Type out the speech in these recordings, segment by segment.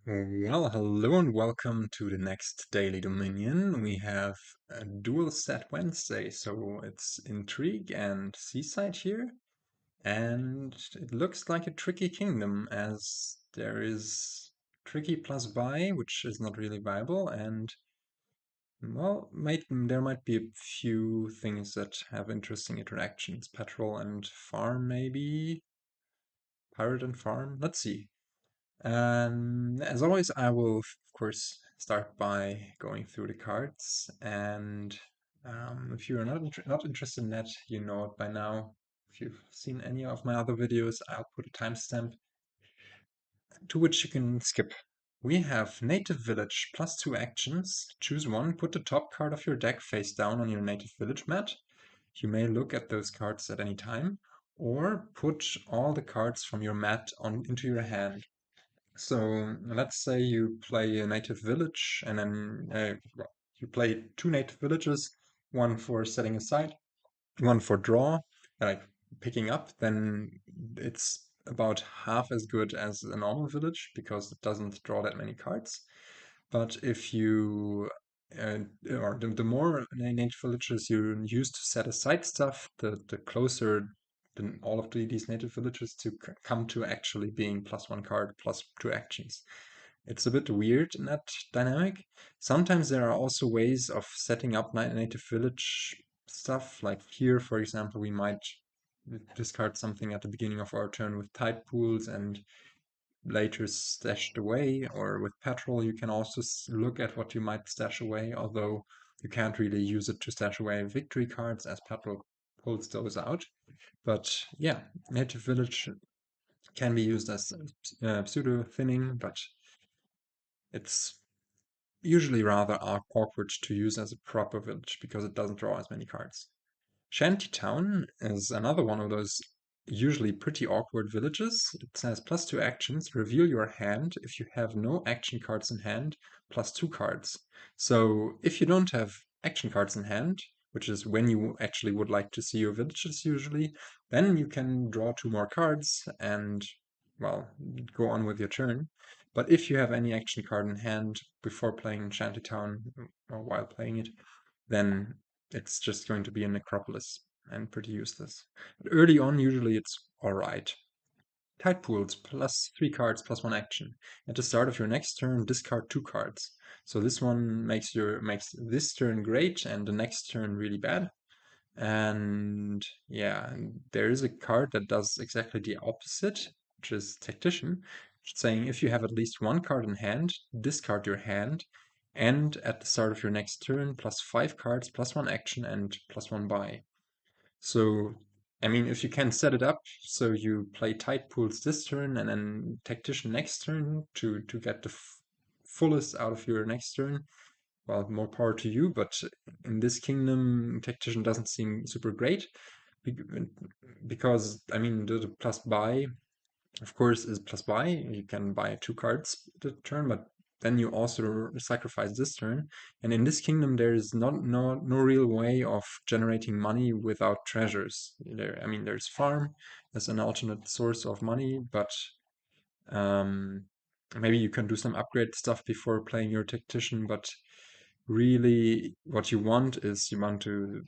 Well, hello and welcome to the next Daily Dominion. We have a dual set Wednesday, so it's Intrigue and Seaside here, and it looks like a tricky kingdom as there is tricky plus buy, which is not really viable, and well, there might be a few things that have interesting interactions. Petrol and farm, maybe? Pirate and farm? Let's see. As always, I will, of course, start by going through the cards. And if you're not interested in that, you know it by now. If you've seen any of my other videos, I'll put a timestamp to which you can skip. We have Native Village plus 2 actions. Choose one, put the top card of your deck face down on your Native Village mat. You may look at those cards at any time, or put all the cards from your mat into your hand. So let's say you play a native village and then well, you play two native villages, one for setting aside, one for draw, like picking up, then it's about half as good as a normal village because it doesn't draw that many cards. But if you or the more native villages you use to set aside stuff, the closer all of these native villages to come to actually being plus one card, plus two actions. It's a bit weird in that dynamic. Sometimes there are also ways of setting up native village stuff. Like here, for example, we might discard something at the beginning of our turn with tide pools and later stashed away, or with petrol you can also look at what you might stash away, although you can't really use it to stash away victory cards as petrol pulls those out. But yeah, native village can be used as pseudo thinning, but it's usually rather awkward to use as a proper village because it doesn't draw as many cards. Shantytown is another one of those usually pretty awkward villages. It says plus two actions, reveal your hand if you have no action cards in hand, plus two cards. So if you don't have action cards in hand, which is when you actually would like to see your villages usually, then you can draw two more cards and, well, go on with your turn. But if you have any action card in hand before playing Shantytown or while playing it, then it's just going to be a necropolis and pretty useless. But early on, usually it's alright. Tide pools, plus 3 cards, plus 1 action. At the start of your next turn, discard 2 cards. So this one makes this turn great and the next turn really bad. And yeah, there is a card that does exactly the opposite, which is Tactician, saying if you have at least one card in hand, discard your hand, and at the start of your next turn, plus 5 cards, plus 1 action, and plus 1 buy. So, I mean, if you can set it up so you play Tide Pools this turn and then Tactician next turn to get the fullest out of your next turn, well, more power to you, but in this kingdom, Tactician doesn't seem super great because, I mean, the plus buy, of course, is plus buy. You can buy two cards the turn, but then you also sacrifice this turn. And in this kingdom, there is no real way of generating money without treasures. I mean, there's farm as an alternate source of money, but um, maybe you can do some upgrade stuff before playing your tactician, but really what you want to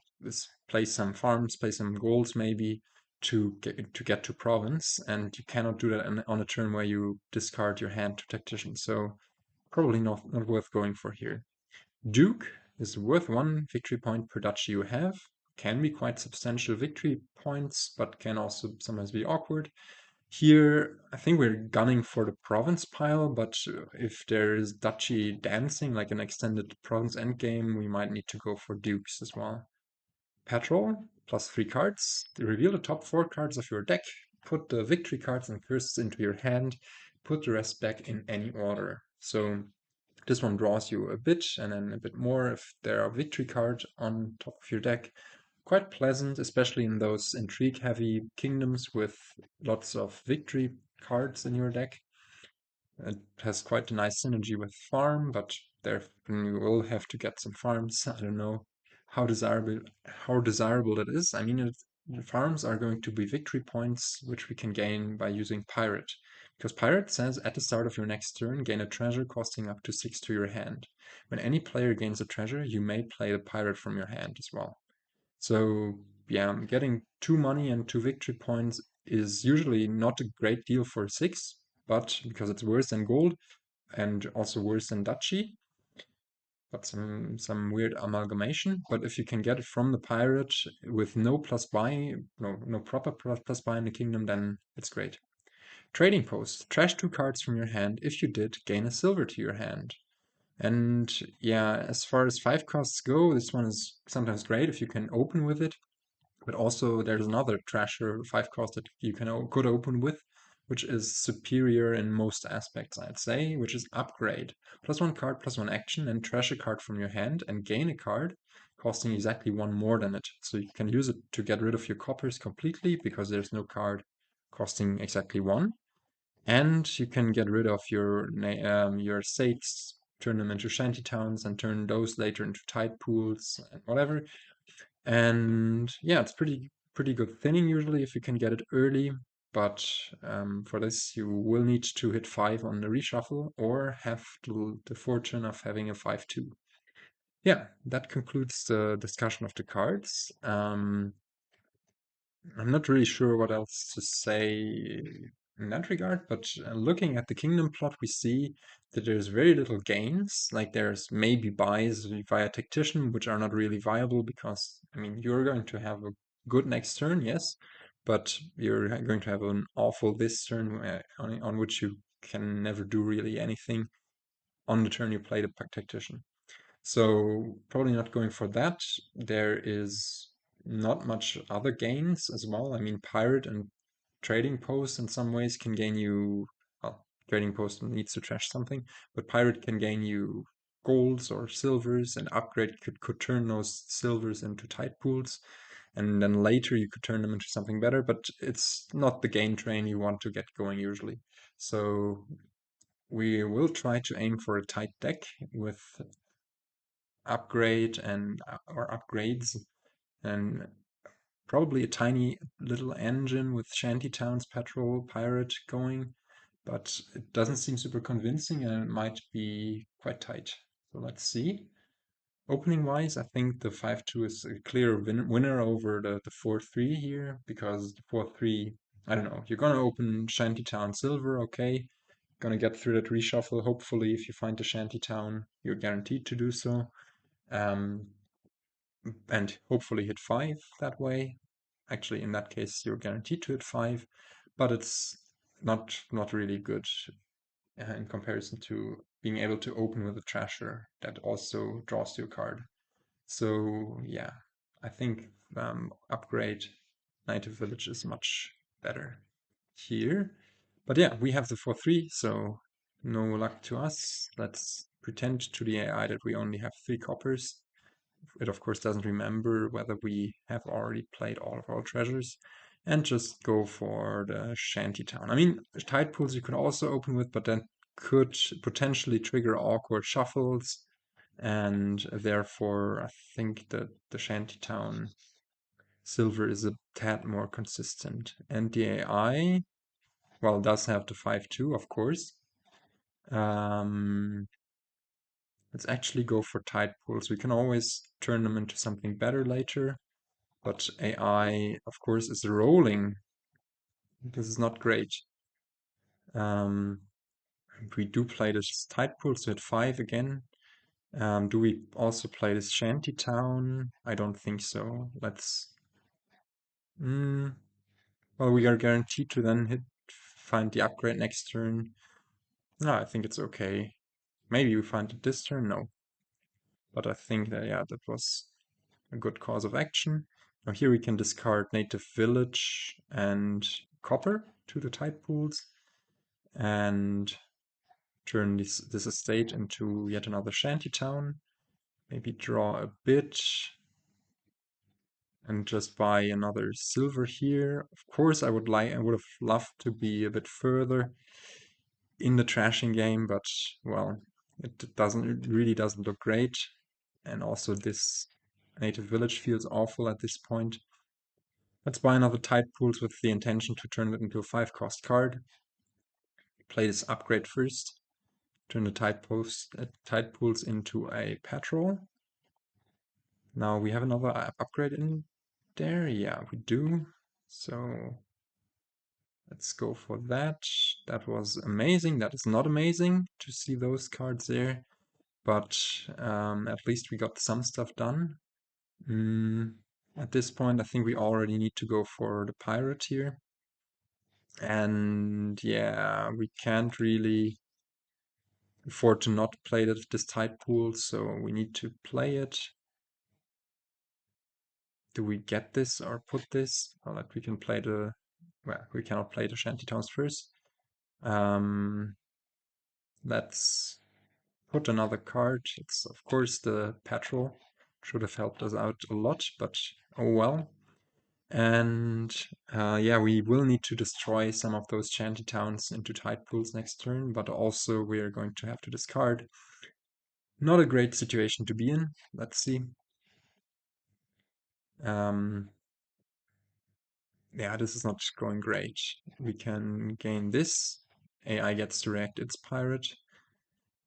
play some farms, play some goals maybe to get to province, and you cannot do that on a turn where you discard your hand to tactician. So probably not worth going for here. Duke is worth 1 victory point per duchy you have. Can be quite substantial victory points, but can also sometimes be awkward. Here, I think we're gunning for the province pile, but if there is duchy dancing, like an extended province endgame, we might need to go for dukes as well. Patrol, plus 3 cards. Reveal the top 4 cards of your deck. Put the victory cards and curses into your hand. Put the rest back in any order. So this one draws you a bit and then a bit more if there are victory cards on top of your deck. Quite pleasant, especially in those intrigue-heavy kingdoms with lots of victory cards in your deck. It has quite a nice synergy with farm, but there you will have to get some farms. I don't know how desirable that is. I mean, farms are going to be victory points, which we can gain by using Pirate. Because Pirate says at the start of your next turn, gain a treasure costing up to 6 to your hand. When any player gains a treasure, you may play the Pirate from your hand as well. So yeah, getting 2 money and 2 victory points is usually not a great deal for 6, but because it's worse than gold and also worse than duchy, but some weird amalgamation. But if you can get it from the pirate with no plus buy, no proper plus buy in the kingdom, then it's great. Trading post. Trash 2 cards from your hand. If you did, gain a silver to your hand. And yeah, as far as 5 costs go, this one is sometimes great if you can open with it. But also there's another trasher 5 cost that you could open with, which is superior in most aspects, I'd say, which is upgrade. +1 card, +1 action, and trash a card from your hand and gain a card costing exactly 1 more than it. So you can use it to get rid of your coppers completely because there's no card costing exactly 1. And you can get rid of your estates, turn them into shanty towns, and turn those later into tide pools and whatever. And yeah, it's pretty good thinning usually if you can get it early. But for this, you will need to hit 5 on the reshuffle or have the fortune of having a 5-2. Yeah, that concludes the discussion of the cards. I'm not really sure what else to say in that regard, but looking at the kingdom plot, we see that there's very little gains. Like there's maybe buys via Tactician, which are not really viable because, I mean, you're going to have a good next turn, yes, but you're going to have an awful this turn on which you can never do really anything on the turn you play the Tactician. So probably not going for that. There is not much other gains as well. I mean, pirate and trading post in some ways can gain you, well, trading post needs to trash something, but pirate can gain you golds or silvers, and upgrade could turn those silvers into tide pools, and then later you could turn them into something better, but it's not the gain train you want to get going usually. So we will try to aim for a tight deck with upgrade and or upgrades, and probably a tiny little engine with shantytowns, petrol, pirate going, but it doesn't seem super convincing and it might be quite tight. So let's see. Opening wise, I think the 5-2 is a clear winner over the 4-3 here, because the 4-3, I don't know, you're gonna open Shantytown Silver, okay. Gonna get through that reshuffle. Hopefully, if you find the Shantytown, you're guaranteed to do so. Um, and hopefully hit 5 that way. Actually, in that case, you're guaranteed to hit 5, but it's not really good in comparison to being able to open with a trasher that also draws you a card. So yeah, I think upgrade Native Village is much better here. But yeah, we have the 4-3, so no luck to us. Let's pretend to the AI that we only have 3 coppers. It of course doesn't remember whether we have already played all of our treasures, and just go for the shanty town. I mean, tide pools you could also open with, but then could potentially trigger awkward shuffles, and therefore I think that the shanty town silver is a tad more consistent. And the AI, well, does have the 5-2, of course. Let's actually go for tide pools. We can always turn them into something better later. But AI, of course, is rolling. This is not great. Um, we do play this tide pool, so hit 5 again. Do we also play this shanty town? I don't think so. Let's. Well, we are guaranteed to then find the upgrade next turn. No, I think it's okay. Maybe we find it this turn. No, but I think that yeah, that was a good course of action. Now here we can discard Native Village and Copper to the tide pools and turn this estate into yet another shanty town. Maybe draw a bit and just buy another silver here. Of course, I would have loved to be a bit further in the trashing game, but well, it really doesn't look great. And also this Native Village feels awful at this point. Let's buy another Tide Pools with the intention to turn it into a 5-cost card. Play this upgrade first. Turn the Tide Pools into a Patrol. Now we have another upgrade in there. Yeah, we do. So let's go for that. That was amazing. That is not amazing to see those cards there. But at least we got some stuff done. At this point, I think we already need to go for the Pirate here. And yeah, we can't really afford to not play this Tide Pool, so we need to play it. Do we get this or put this? Well, like we can play the... Well, we cannot play the Shantytowns first. Let's put another card. It's of course the Patrol. Should have helped us out a lot, but oh well. And yeah, we will need to destroy some of those Shantytowns into Tide Pools next turn, but also we're going to have to discard. Not a great situation to be in. Let's see. Yeah, this is not going great. We can gain this. AI gets to react its pirate.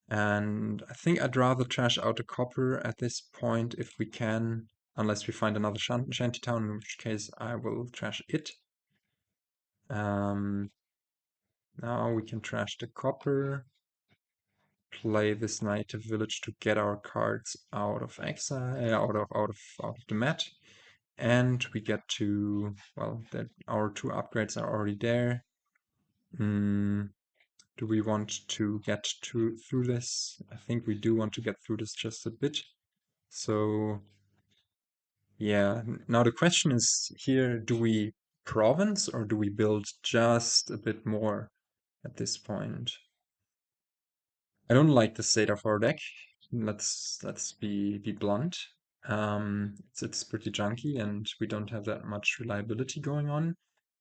And I think I'd rather trash out a copper at this point if we can, unless we find another shantytown, in which case I will trash it. Now we can trash the copper, play this native village to get our cards out of exile, out of the mat. And we get to, well, our 2 upgrades are already there. Do we want to get through this? I think we do want to get through this just a bit. So yeah, now the question is here, do we province or do we build just a bit more at this point? I don't like the state of our deck. Let's be blunt. It's pretty junky and we don't have that much reliability going on.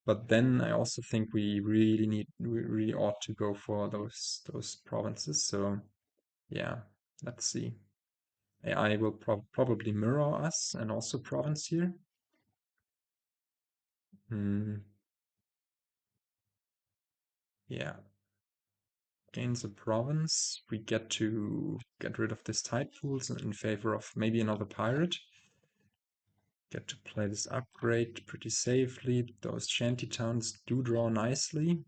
But then I also think we really ought to go for those provinces. So yeah, let's see. AI will probably mirror us and also province here. Yeah, gains a province. We get to get rid of this Tide Pools in favor of maybe another pirate. Get to play this upgrade pretty safely. Those shantytowns do draw nicely.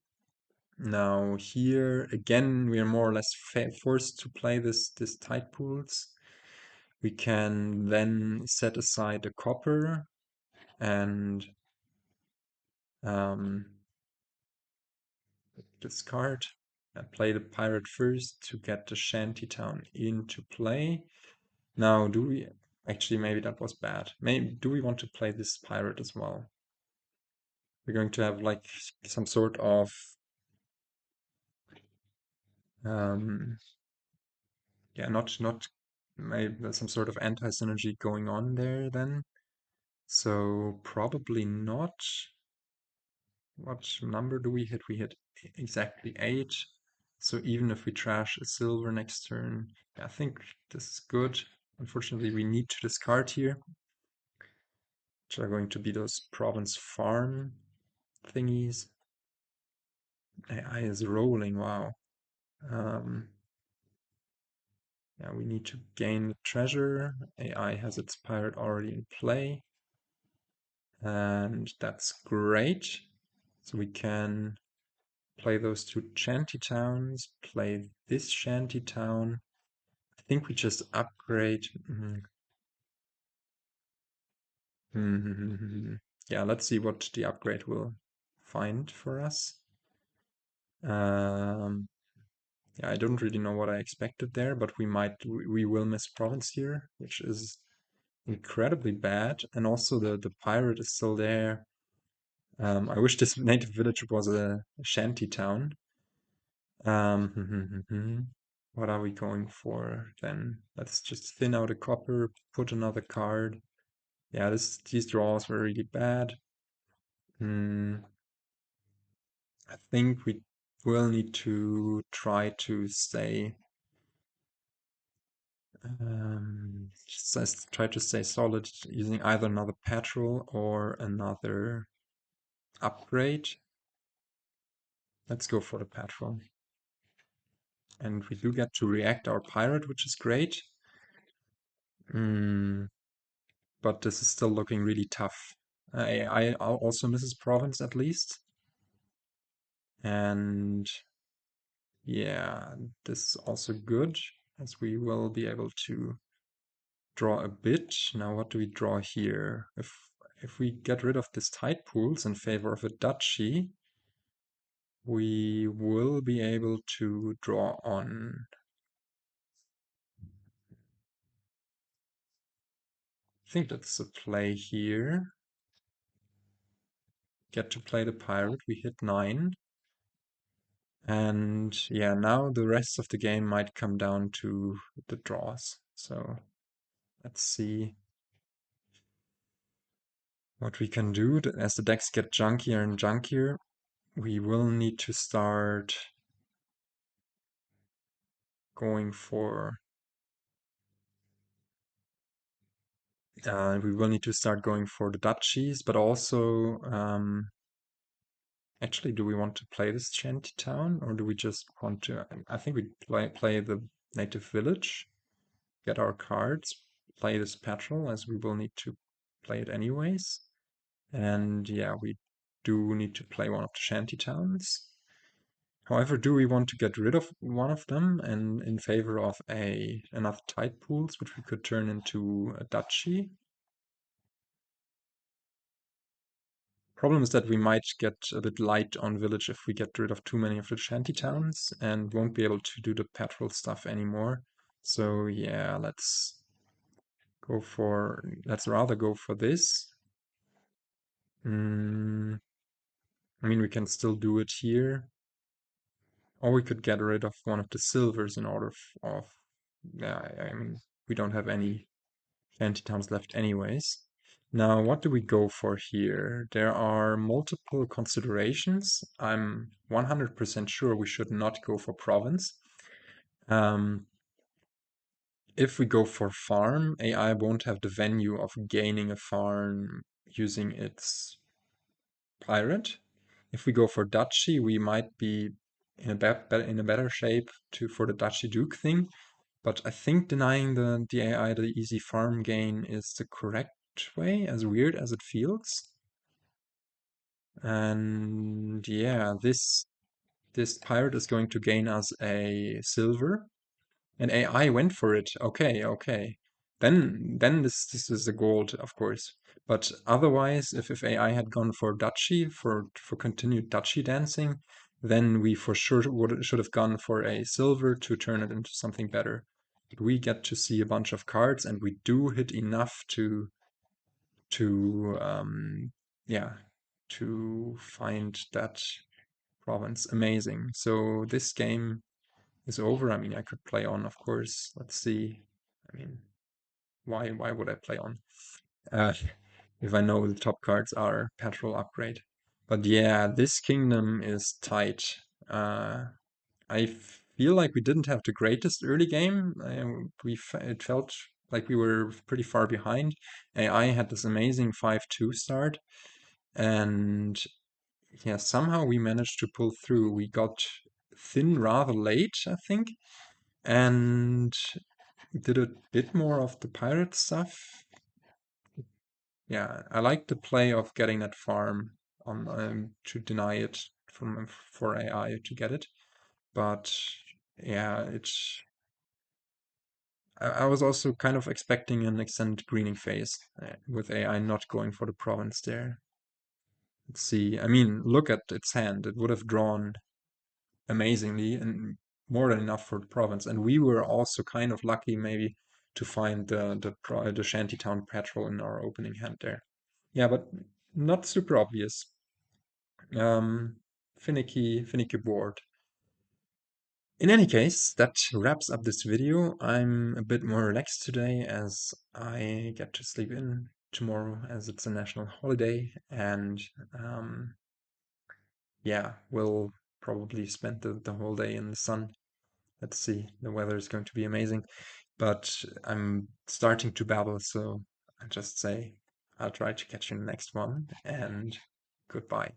Now here again we are more or less forced to play this Tide Pools. We can then set aside a copper and discard and play the pirate first to get the shantytown into play. Now do we actually, maybe that was bad. Maybe do we want to play this pirate as well? We're going to have like some sort of yeah, not maybe some sort of anti-synergy going on there then. So probably not. What number do we hit? We hit exactly 8. So even if we trash a silver next turn, I think this is good. Unfortunately, we need to discard here, which are going to be those province farm thingies. AI is rolling, wow. Yeah, we need to gain the treasure. AI has its pirate already in play. And that's great. So we can play those 2 shanty towns, play this shanty town. I think we just upgrade. Yeah, let's see what the upgrade will find for us. Yeah, I don't really know what I expected there, but we will miss province here, which is incredibly bad. And also the pirate is still there. I wish this native village was a shanty town. What are we going for then? Let's just thin out a copper, put another card. Yeah, these draws were really bad. I think we will need to try to stay Just try to stay solid using either another petrol or another upgrade. Let's go for the petrol. And we do get to react our pirate, which is great. But this is still looking really tough. I also misses province at least. And yeah, this is also good, as we will be able to draw a bit. Now what do we draw here? If we get rid of this tide pools in favor of a duchy, we will be able to draw on. I think that's the play here. Get to play the pirate, we hit 9. And yeah, now the rest of the game might come down to the draws. So let's see what we can do. As the decks get junkier and junkier, we will need to start going for the duchies, but also actually, do we want to play this shanty town, or do we just want to? I think we play the native village, get our cards, play this petrol, as we will need to play it anyways. And yeah, we do need to play one of the shanty towns. However, do we want to get rid of one of them and in favor of enough tide pools, which we could turn into a duchy? Problem is that we might get a bit light on village if we get rid of too many of the shanty towns and won't be able to do the petrol stuff anymore. So yeah, let's rather go for this. I mean, we can still do it here. Or we could get rid of one of the silvers in order of, yeah, I mean, we don't have any shanty towns left anyways. Now, what do we go for here? There are multiple considerations. I'm 100% sure we should not go for province. If we go for farm, AI won't have the venue of gaining a farm using its pirate. If we go for duchy, we might be in a better shape for the duchy duke thing. But I think denying the AI the easy farm gain is the correct way, as weird as it feels. And yeah, this pirate is going to gain us a silver. And AI went for it. Okay, okay. Then this is a gold, of course. But otherwise, if AI had gone for duchy, for continued duchy dancing, then we for sure should have gone for a silver to turn it into something better. But we get to see a bunch of cards, and we do hit enough to yeah, to find that province. Amazing. So this game is over. I mean, I could play on, of course. Let's see. I mean, why would I play on? Uh, if I know the top cards are petrol upgrade. But yeah, this kingdom is tight. I feel like we didn't have the greatest early game. It felt like we were pretty far behind. AI had this amazing 5-2 start, and yeah, somehow we managed to pull through. We got thin rather late, I think, and did a bit more of the pirate stuff. Yeah, I like the play of getting that farm on to deny it for AI to get it. But yeah, I was also kind of expecting an extended greening phase with AI not going for the province there. Let's see. I mean, look at its hand. It would have drawn amazingly and more than enough for the province. And we were also kind of lucky maybe to find the shantytown patrol in our opening hand there. Yeah, but not super obvious. Finicky board. In any case, that wraps up this video. I'm a bit more relaxed today as I get to sleep in tomorrow as it's a national holiday, and yeah, we'll probably spend the whole day in the sun. Let's see, the weather is going to be amazing. but I'm starting to babble, so I just say I'll try to catch you in the next one, and goodbye.